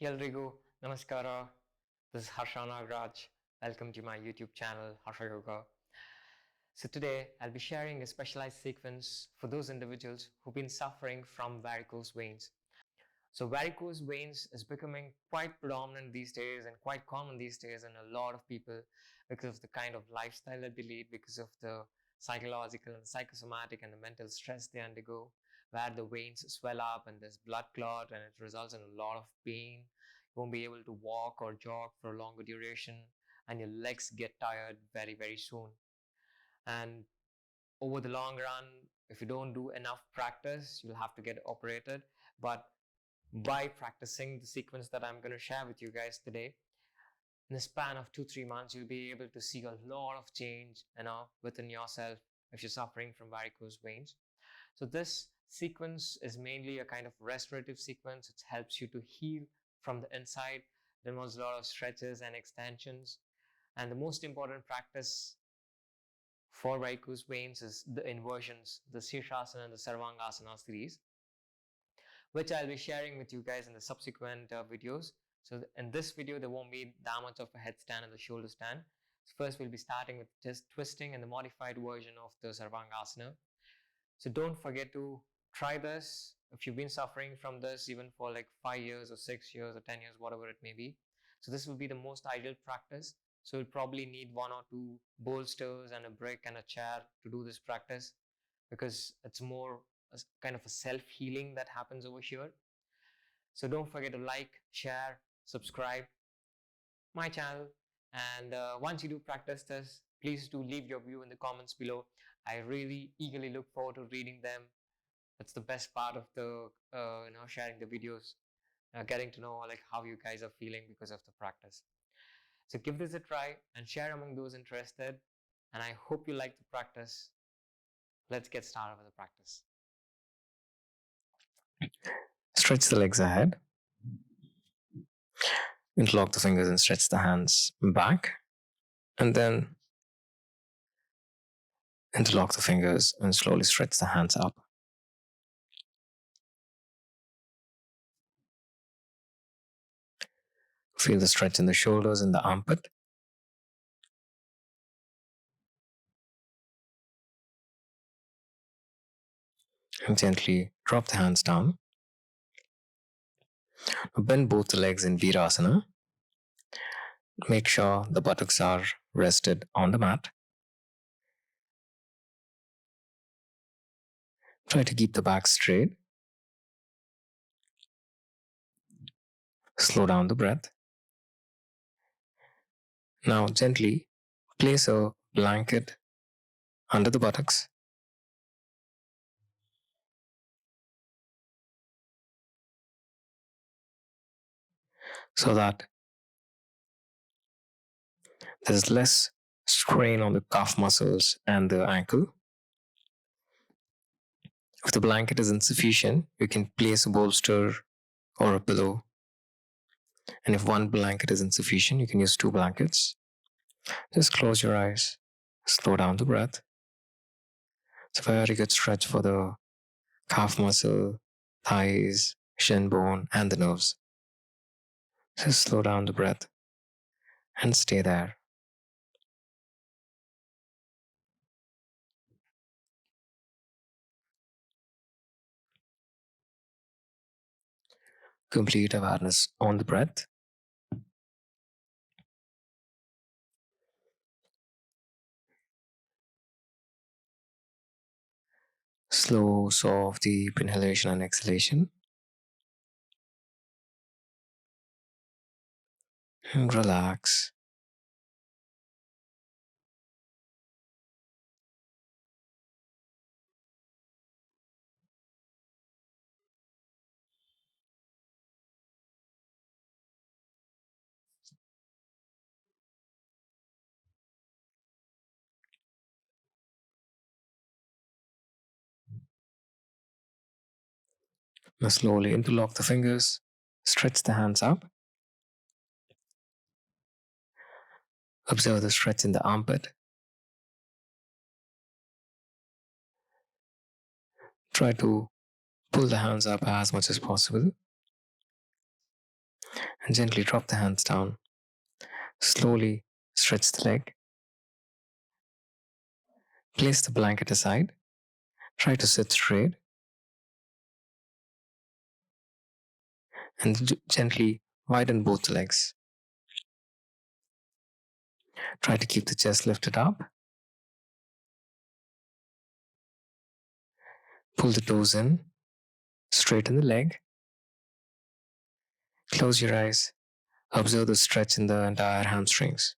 Eldrigo, Namaskara. This is Harsha Nagaraj. Welcome to my YouTube channel, Harsha Yoga. So today I'll be sharing a specialized sequence for those individuals who've been suffering from varicose veins. So varicose veins is becoming quite predominant these days and quite common these days in a lot of people because of the kind of lifestyle that they lead, because of the psychological and psychosomatic and the mental stress they undergo, where the veins swell up and there's blood clot and it results in a lot of pain. You won't be able to walk or jog for a longer duration and your legs get tired very, very soon. And over the long run, if you don't do enough practice, you'll have to get operated. But by practicing the sequence that I'm going to share with you guys today, in the span of 2-3 months, you'll be able to see a lot of change, within yourself if you're suffering from varicose veins. So this sequence is mainly a kind of restorative sequence. It helps you to heal from the inside. It involves a lot of stretches and extensions. And the most important practice for varicose veins is the inversions, the Shirshasana and the Sarvangasana series, which I'll be sharing with you guys in the subsequent videos. So in this video, there won't be that much of a headstand and the shoulder stand. So first, we'll be starting with just twisting and the modified version of the Sarvangasana. So don't forget to try this if you've been suffering from this even for like 5 years or 6 years or 10 years, whatever it may be. So this will be the most ideal practice. So you'll probably need 1 or 2 bolsters and a brick and a chair to do this practice, because it's more a kind of a self-healing that happens over here. So don't forget to like, share, subscribe my channel. And once you do practice this, please do leave your view in the comments below. I really eagerly look forward to reading them. That's the best part of the sharing the videos, getting to know like how you guys are feeling because of the practice. So give this a try and share among those interested. And I hope you like the practice. Let's get started with the practice. Stretch the legs ahead. Interlock the fingers and stretch the hands back. And then interlock the fingers and slowly stretch the hands up. Feel the stretch in the shoulders and the armpit. And gently drop the hands down. Bend both the legs in Veerasana. Make sure the buttocks are rested on the mat. Try to keep the back straight. Slow down the breath. Now gently place a blanket under the buttocks. So that there's less strain on the calf muscles and the ankle. If the blanket is insufficient, you can place a bolster or a pillow. And if one blanket is insufficient, you can use 2 blankets. Just close your eyes, slow down the breath. It's a very good stretch for the calf muscle, thighs, shin bone, and the nerves. Just slow down the breath and stay there. Complete awareness on the breath. Slow, soft, deep inhalation and exhalation. And relax. Now slowly interlock the fingers, stretch the hands up. Observe the stretch in the armpit. Try to pull the hands up as much as possible. and gently drop the hands down. Slowly stretch the leg. Place the blanket aside. Try to sit straight and gently widen both legs. Try to keep the chest lifted up. Pull the toes in. Straighten the leg. Close your eyes. Observe the stretch in the entire hamstrings.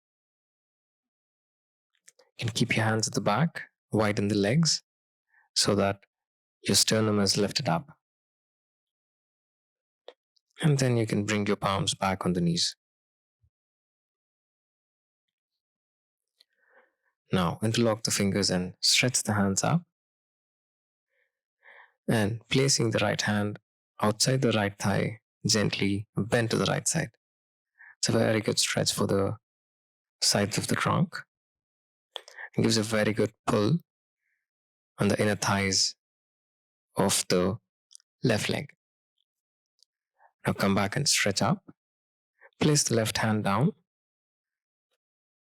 You can keep your hands at the back. Widen the legs so that your sternum is lifted up. And then you can bring your palms back on the knees. Now interlock the fingers and stretch the hands up. And placing the right hand outside the right thigh, gently bend to the right side. It's a very good stretch for the sides of the trunk. It gives a very good pull on the inner thighs of the left leg. Now come back and stretch up. Place the left hand down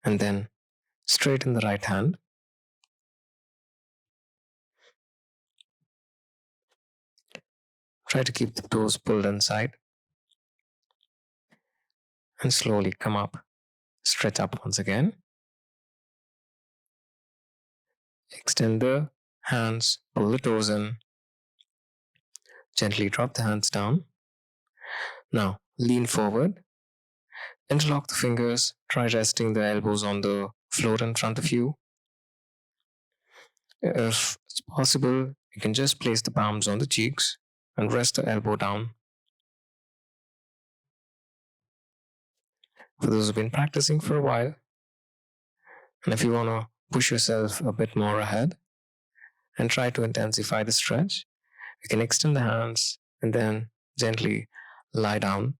and then straighten the right hand. Try to keep the toes pulled inside and slowly come up. Stretch up once again. Extend the hands, pull the toes in. Gently drop the hands down. Now lean forward. Interlock the fingers. Try resting the elbows on the floor in front of you. If it's possible, you can just place the palms on the cheeks and rest the elbow down. For those who've been practicing for a while, and if you want to push yourself a bit more ahead and try to intensify the stretch, you can extend the hands and then gently lie down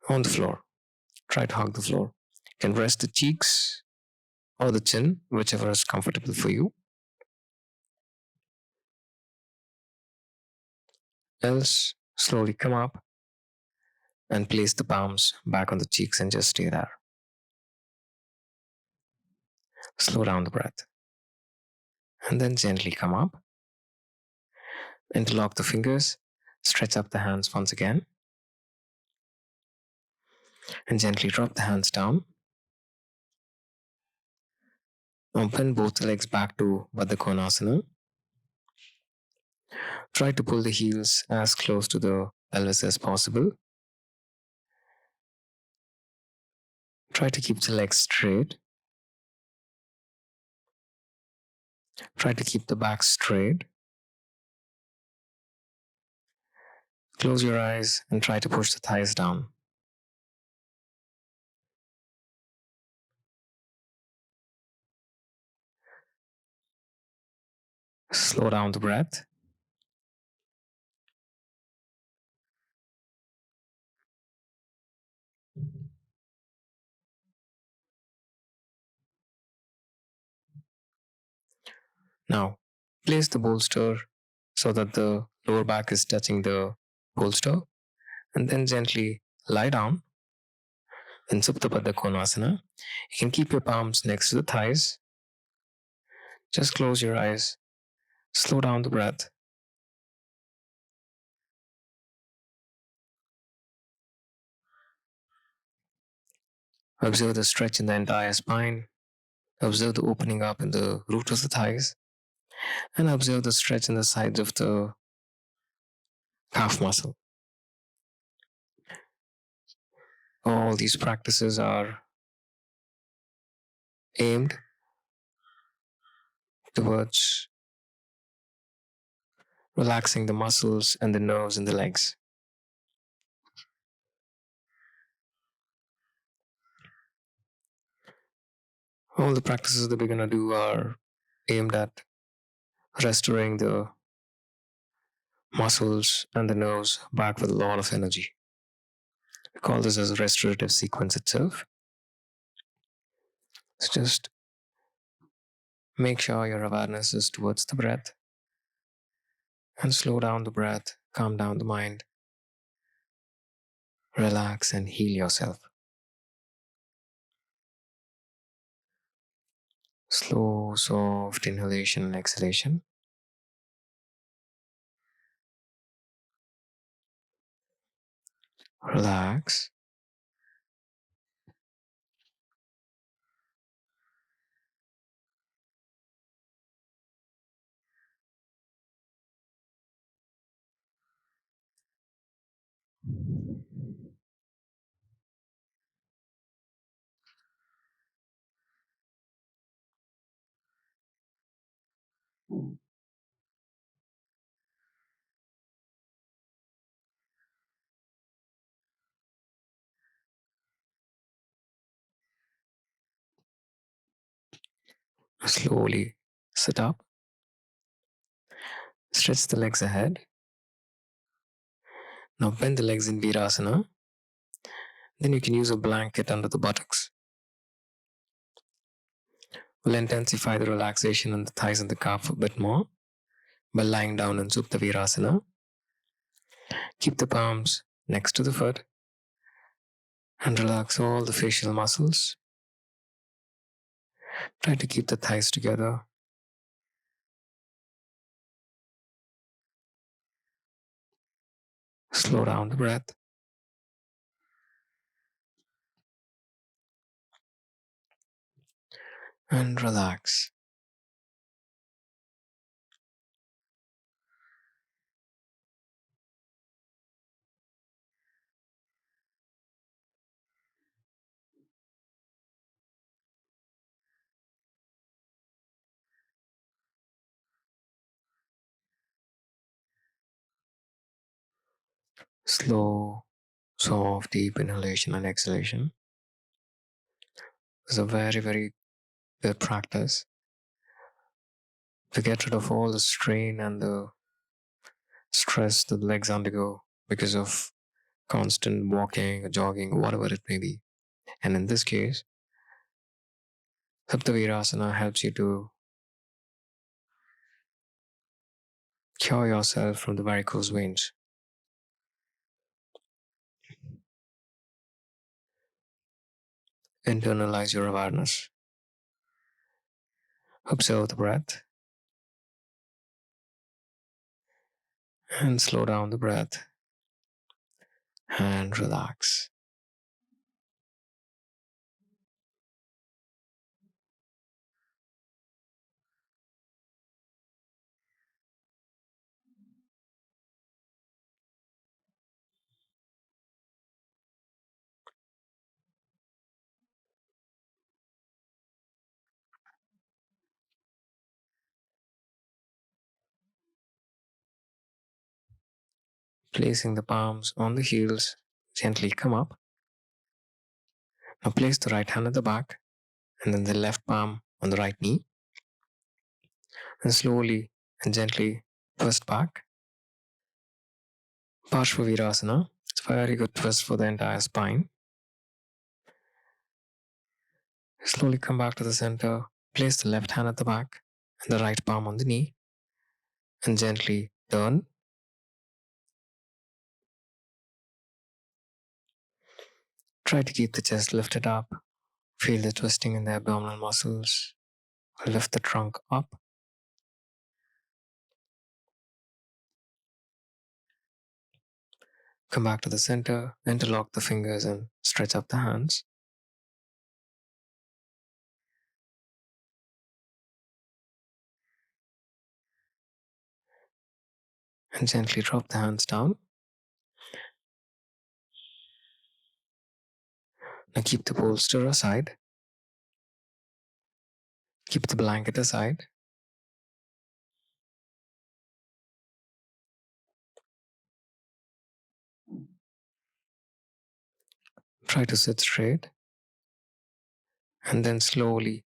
on the floor. Try to hug the floor. You can rest the cheeks or the chin, whichever is comfortable for you. Else, slowly come up and place the palms back on the cheeks and just stay there. Slow down the breath. And then gently come up. Interlock the fingers. Stretch up the hands once again. And gently drop the hands down. Open both the legs back to Baddha Konasana. Try to pull the heels as close to the pelvis as possible. Try to keep the legs straight. Try to keep the back straight. Close your eyes and try to push the thighs down. Slow down the breath. Now, place the bolster so that the lower back is touching the bolster, and then gently lie down in Supta Baddha Konasana. You can keep your palms next to the thighs. Just close your eyes. Slow down the breath. Observe the stretch in the entire spine. Observe the opening up in the root of the thighs. And observe the stretch in the sides of the calf muscle. All these practices are aimed towards relaxing the muscles and the nerves in the legs. All the practices that we're going to do are aimed at restoring the muscles and the nerves back with a lot of energy. We call this as a restorative sequence itself. So just make sure your awareness is towards the breath and slow down the breath, calm down the mind. Relax and heal yourself. Slow, soft inhalation and exhalation. Relax. Slowly sit up. Stretch the legs ahead. Now bend the legs in Veerasana. Then you can use a blanket under the buttocks. We'll intensify the relaxation in the thighs and the calf a bit more by lying down in Supta Virasana. Keep the palms next to the foot and relax all the facial muscles. Try to keep the thighs together. Slow down the breath. And relax. Slow, soft, deep inhalation and exhalation. It's a very, very good practice to get rid of all the strain and the stress that the legs undergo because of constant walking or jogging or whatever it may be. And in this case, Hatha Virasana helps you to cure yourself from the varicose veins. Internalize your awareness. Observe the breath and slow down the breath and relax. Placing the palms on the heels, gently come up. Now place the right hand at the back and then the left palm on the right knee. And slowly and gently twist back. Parshva Virasana. It's a very good twist for the entire spine. Slowly come back to the center. Place the left hand at the back and the right palm on the knee. And gently turn. Try to keep the chest lifted up. Feel the twisting in the abdominal muscles. Lift the trunk up. Come back to the center, interlock the fingers and stretch up the hands. And gently drop the hands down. Now keep the bolster aside. Keep the blanket aside. Try to sit straight. And then slowly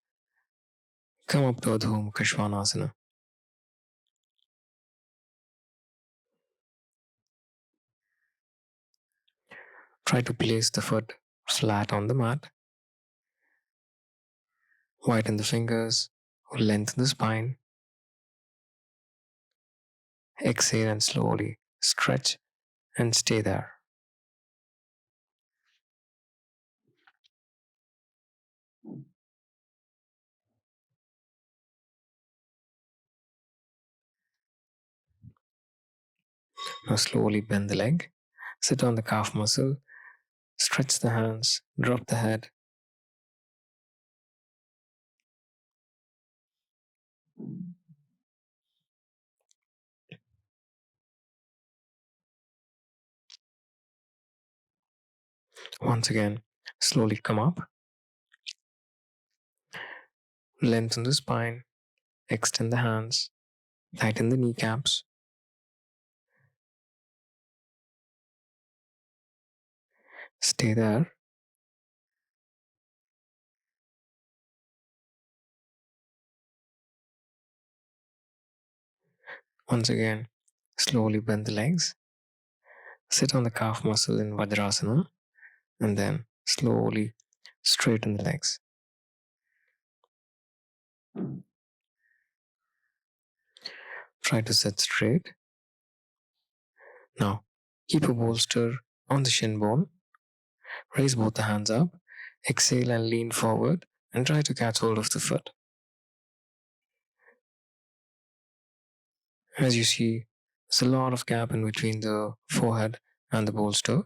come up to Adho Mukha Svanasana. Try to place the foot flat on the mat. Widen the fingers, lengthen the spine. Exhale and slowly stretch and stay there. Now slowly bend the leg, sit on the calf muscle, stretch the hands, drop the head. Once again, slowly come up, lengthen the spine, extend the hands, tighten the kneecaps. Stay there. Once again, slowly bend the legs, sit on the calf muscle in Vajrasana, and then slowly straighten the legs. Try to sit straight. Now, keep a bolster on the shin bone. Raise both the hands up. Exhale and lean forward and try to catch hold of the foot. As you see, there's a lot of gap in between the forehead and the bolster,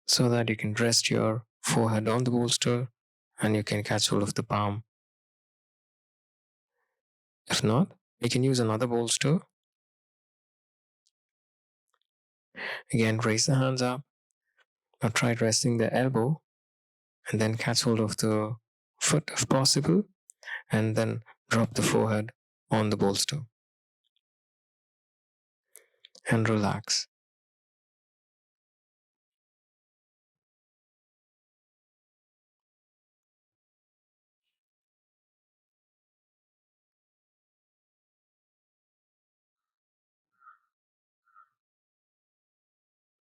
so that you can rest your forehead on the bolster and you can catch hold of the palm. If not, you can use another bolster. Again, raise the hands up. Now try resting the elbow and then catch hold of the foot if possible, and then drop the forehead on the bolster and relax.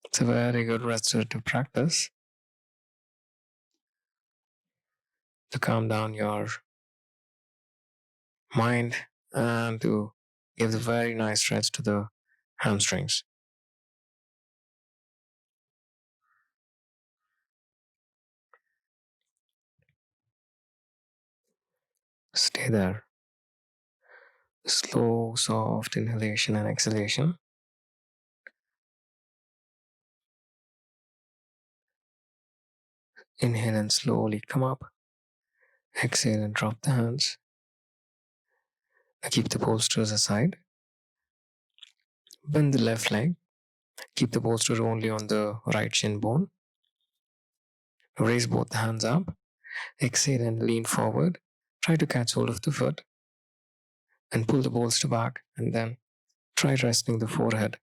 It's a very good restorative practice to calm down your mind and to give the very nice stretch to the hamstrings. Stay there. Slow, soft inhalation and exhalation. Inhale and slowly come up. Exhale and drop the hands. Now keep the bolsters aside. Bend the left leg. Keep the bolster only on the right shin bone. Raise both the hands up. Exhale and lean forward. Try to catch hold of the foot and pull the bolster back, and then try resting the forehead.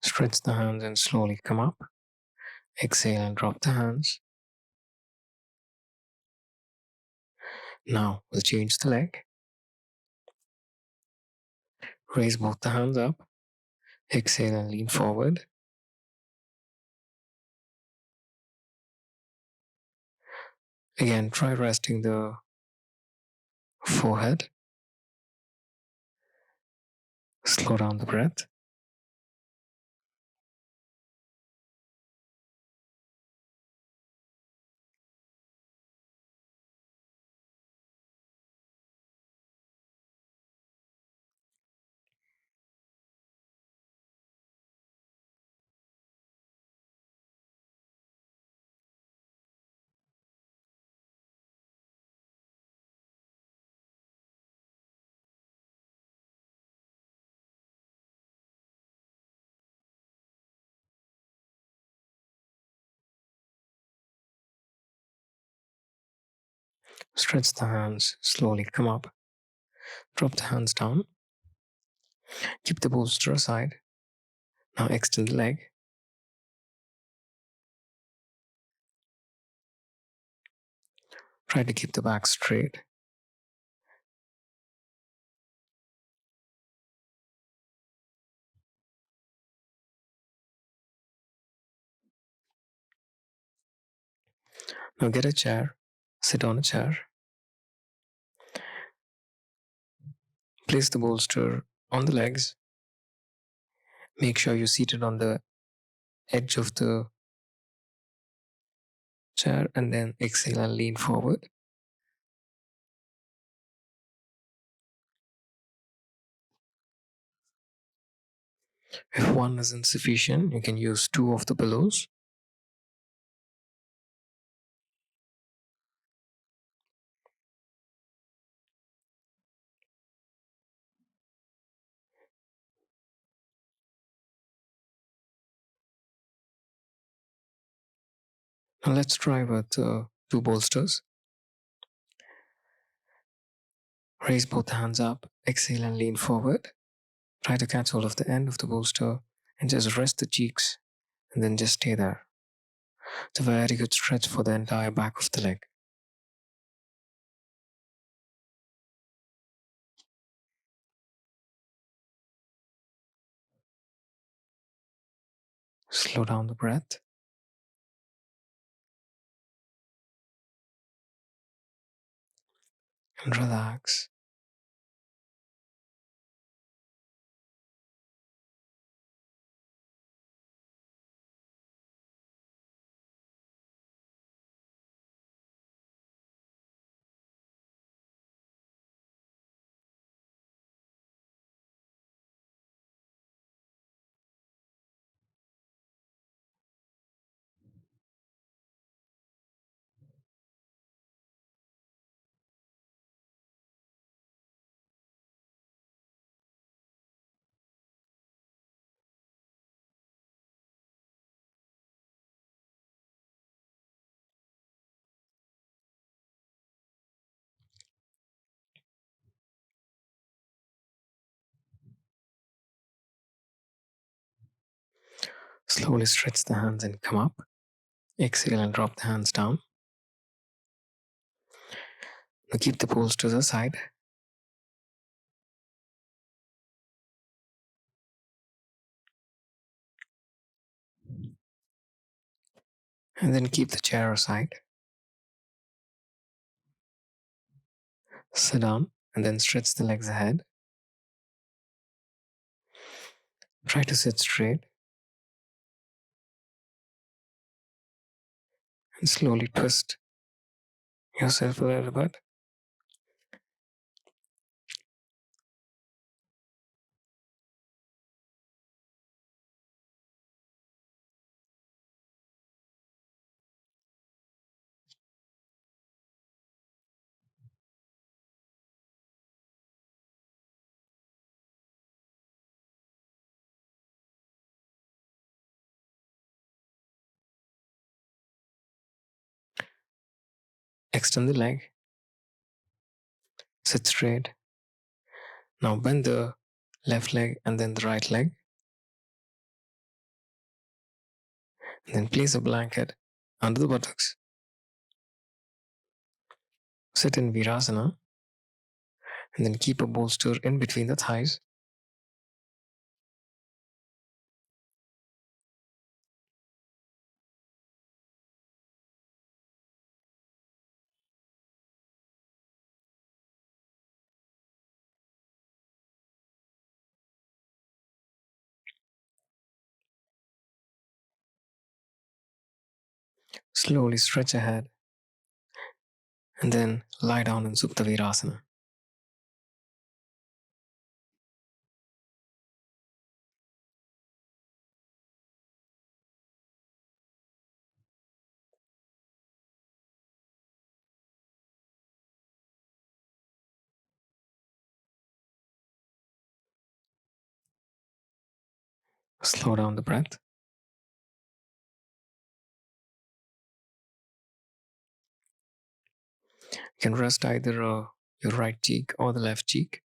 Stretch the hands and slowly come up. Exhale and drop the hands. Now we'll change the leg. Raise both the hands up. Exhale and lean forward. Again, try resting the forehead. Slow down the breath. Stretch the hands. Slowly come up. Drop the hands down. Keep the bolster aside. Now extend the leg. Try to keep the back straight. Now get a chair. Sit on a chair. Place the bolster on the legs. Make sure you're seated on the edge of the chair, and then exhale and lean forward. If one is insufficient, you can use two of the pillows. Now let's try with two bolsters. Raise both hands up, exhale and lean forward. Try to catch hold of the end of the bolster and just rest the cheeks and then just stay there. It's a very good stretch for the entire back of the leg. Slow down the breath. And relax. Slowly stretch the hands and come up. Exhale and drop the hands down. Now keep the bolsters aside. And then keep the chair aside. Sit down and then stretch the legs ahead. Try to sit straight and slowly twist yourself a little bit. Extend the leg. Sit straight. Now bend the left leg and then the right leg. And then place a blanket under the buttocks. Sit in Veerasana. And then keep a bolster in between the thighs. Slowly stretch ahead. And then lie down in Supta Virasana. Slow down the breath. You can rest either your right cheek or the left cheek.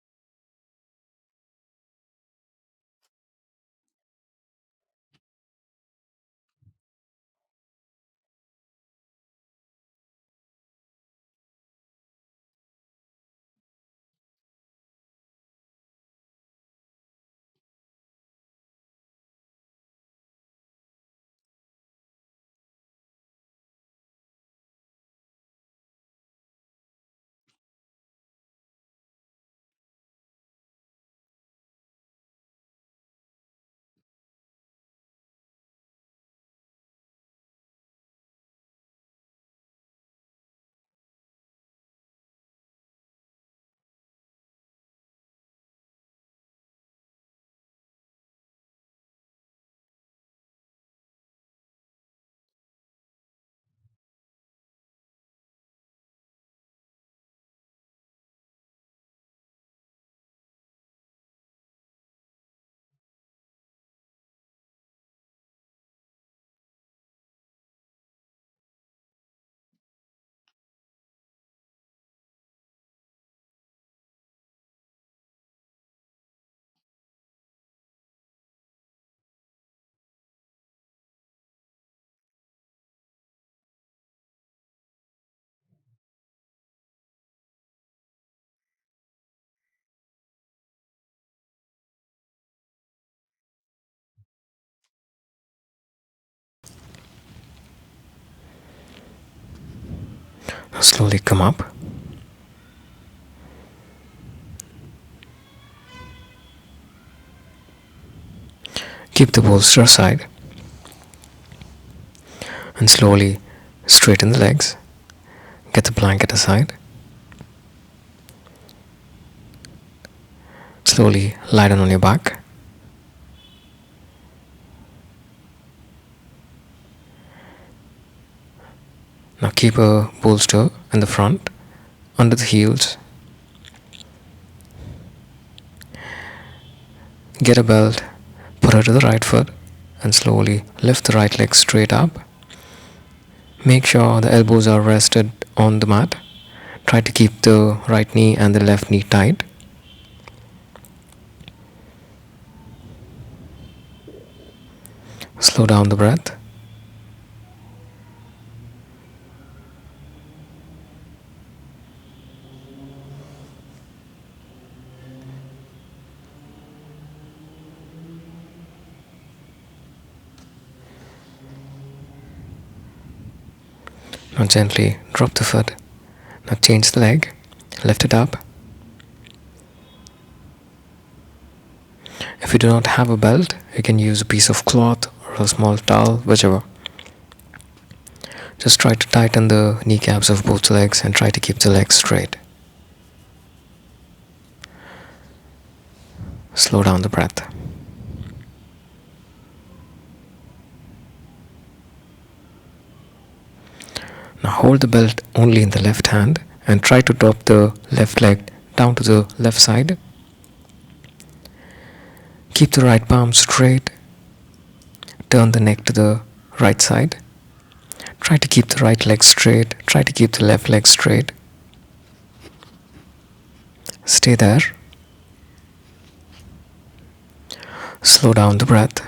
Now slowly come up. Keep the bolster aside and slowly straighten the legs. Get the blanket aside. Slowly lie down on your back. Now keep a bolster in the front, under the heels. Get a belt, put her to the right foot, and slowly lift the right leg straight up. Make sure the elbows are rested on the mat. Try to keep the right knee and the left knee tight. Slow down the breath. Now gently drop the foot. Now change the leg. Lift it up. If you do not have a belt, you can use a piece of cloth or a small towel, whichever. Just try to tighten the kneecaps of both legs and try to keep the legs straight. Slow down the breath. Now hold the belt only in the left hand and try to drop the left leg down to the left side. Keep the right palm straight. Turn the neck to the right side. Try to keep the right leg straight. Try to keep the left leg straight. Stay there. Slow down the breath.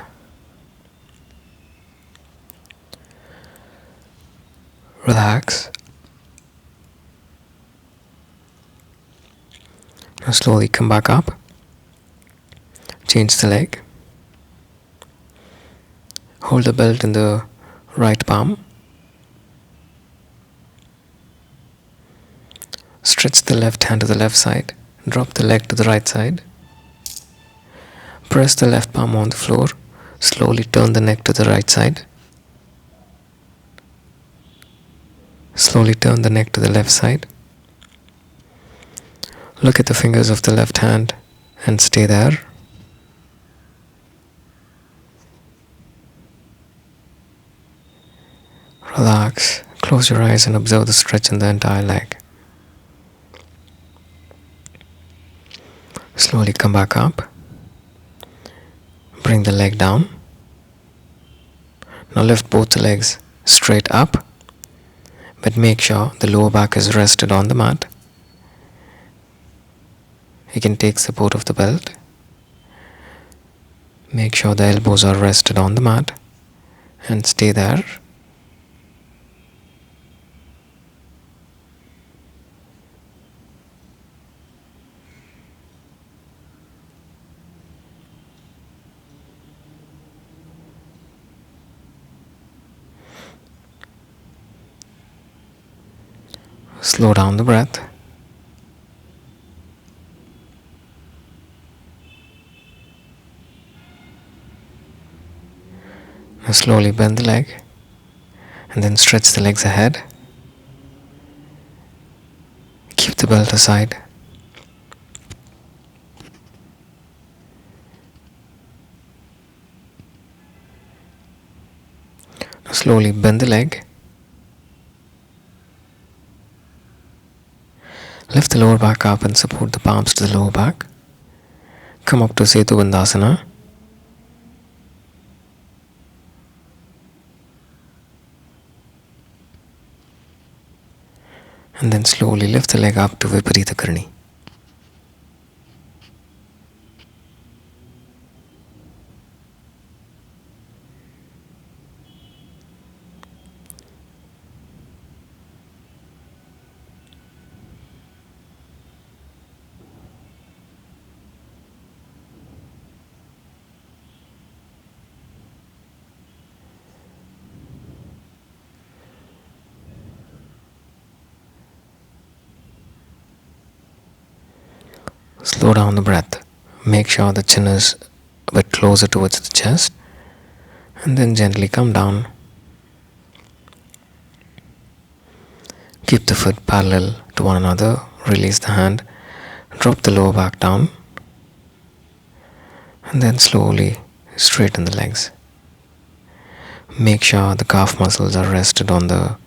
Relax. Now slowly come back up. Change the leg. Hold the belt in the right palm. Stretch the left hand to the left side. Drop the leg to the right side. Press the left palm on the floor. Slowly turn the neck to the right side. Slowly turn the neck to the left side. Look at the fingers of the left hand and stay there. Relax. Close your eyes and observe the stretch in the entire leg. Slowly come back up. Bring the leg down. Now lift both the legs straight up, but make sure the lower back is rested on the mat. You can take support of the belt. Make sure the elbows are rested on the mat and stay there. Slow down the breath. Now slowly bend the leg and then stretch the legs ahead. Keep the belt aside. Now slowly bend the leg. Lift the lower back up and support the palms to the lower back. Come up to Setu Bandhasana. And then slowly lift the leg up to Viparita Karni. Slow down the breath. Make sure the chin is a bit closer towards the chest, and then gently come down. Keep the foot parallel to one another. Release the hand. Drop the lower back down, and then slowly straighten the legs. Make sure the calf muscles are rested on the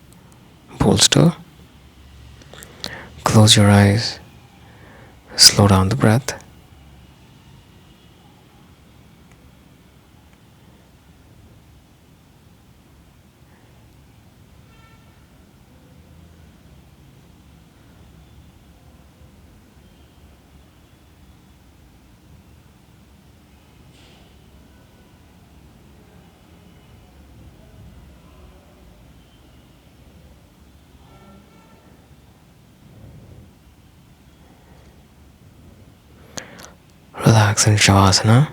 bolster. Close your eyes. Slow down the breath. Relax in Shavasana.